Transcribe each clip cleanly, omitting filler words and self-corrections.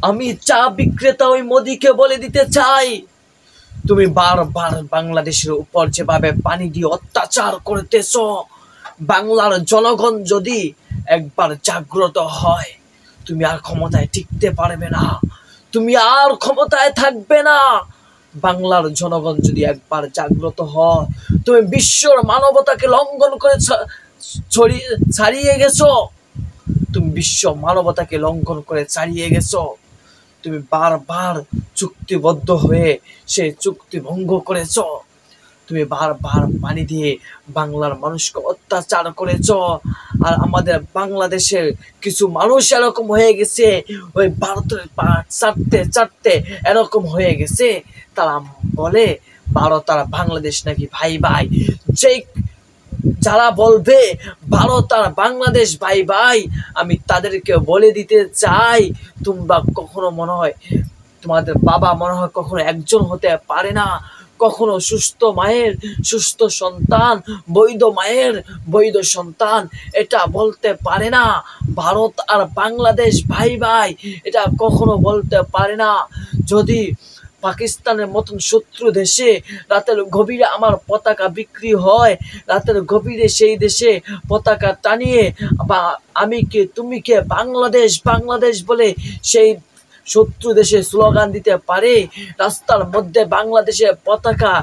আমি চা বিক্রেতা ওই মোদিকে বলে দিতে চাই, তুমি বারবার বাংলাদেশের উপর যেভাবে পানি দিয়ে অত্যাচার করতেছ, বাংলার জনগণ যদি একবার জাগ্রত হয়, তুমি আর ক্ষমতায় টিকতে পারবে না, তুমি আর ক্ষমতায় থাকবে না। বাংলার জনগণ যদি একবার জাগ্রত হয়, তুমি বিশ্বর মানবতাকে লঙ্ঘন করে ছাড়িয়ে গেছো, তুমি বিশ্ব মানবতাকে লঙ্ঘন করে ছাড়িয়ে গেছো। তুমি বারবার চুক্তিবদ্ধ হয়ে সেই চুক্তি ভঙ্গ করেছ। তুমি বারবার পানি দিয়ে বাংলার মানুষকে অত্যাচার করেছ। আর আমাদের বাংলাদেশের কিছু মানুষ এরকম হয়ে গেছে, ওই ভারতের পাট চাটতে চাটতে এরকম হয়ে গেছে, তারা বলে ভারত আর বাংলাদেশ নাকি ভাই ভাই। যে যারা বলবে ভারত আর বাংলাদেশ ভাই ভাই, আমি তাদেরকে বলে দিতে চাই, তোমরা কখনো মনে হয় তোমাদের বাবা মনে হয় কখনো একজন হতে পারে না, কখনো সুস্থ মায়ের সুস্থ সন্তান, বৈধ মায়ের বৈধ সন্তান এটা বলতে পারে না। ভারত আর বাংলাদেশ ভাই ভাই এটা কখনো বলতে পারে না। যদি পাকিস্তানের মতন শত্রু দেশে রাতের গভীরে আমার পতাকা বিক্রি হয়, রাতের গভীরে সেই দেশে পতাকা টানিয়ে বা আমি কে তুমি কে বাংলাদেশ বাংলাদেশ বলে সেই শত্রু দেশে স্লোগান দিতে পারে, রাস্তার মধ্যে বাংলাদেশের পতাকা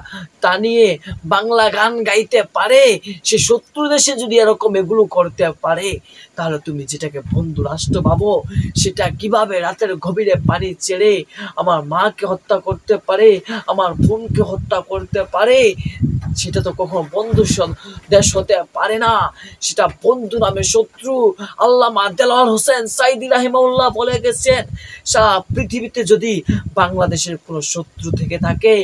টানিয়ে বাংলা গান গাইতে পারে, সে শত্রু দেশে যদি এরকম এগুলো করতে পারে, তাহলে তুমি যেটাকে বন্ধু রাষ্ট্র ভাবো, সেটা কিভাবে রাতের গভীরে পানি ছেড়ে আমার মাকে হত্যা করতে পারে, আমার বোনকে হত্যা করতে পারে? সেটা তো কখনো বন্ধু দেশ হতে পারে না, সেটা বন্ধু নামে শত্রু। আল্লামা দেলোয়ার হোসেন সাইদি রাহিমাহুল্লাহ বলে গেছেন, সারা পৃথিবীতে যদি বাংলাদেশের কোনো শত্রু থেকে থাকে,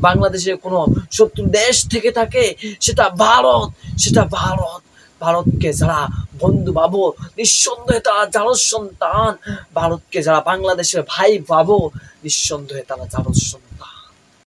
বাংলাদেশের কোনো শত্রু দেশ থেকে থাকে, সেটা ভারত, সেটা ভারত। ভারতকে যারা বন্ধু ভাবো, নিঃসন্দেহে তারা জারজ সন্তান। ভারতকে যারা বাংলাদেশের ভাই ভাবো, নিঃসন্দেহে তারা জারজ সন্তান।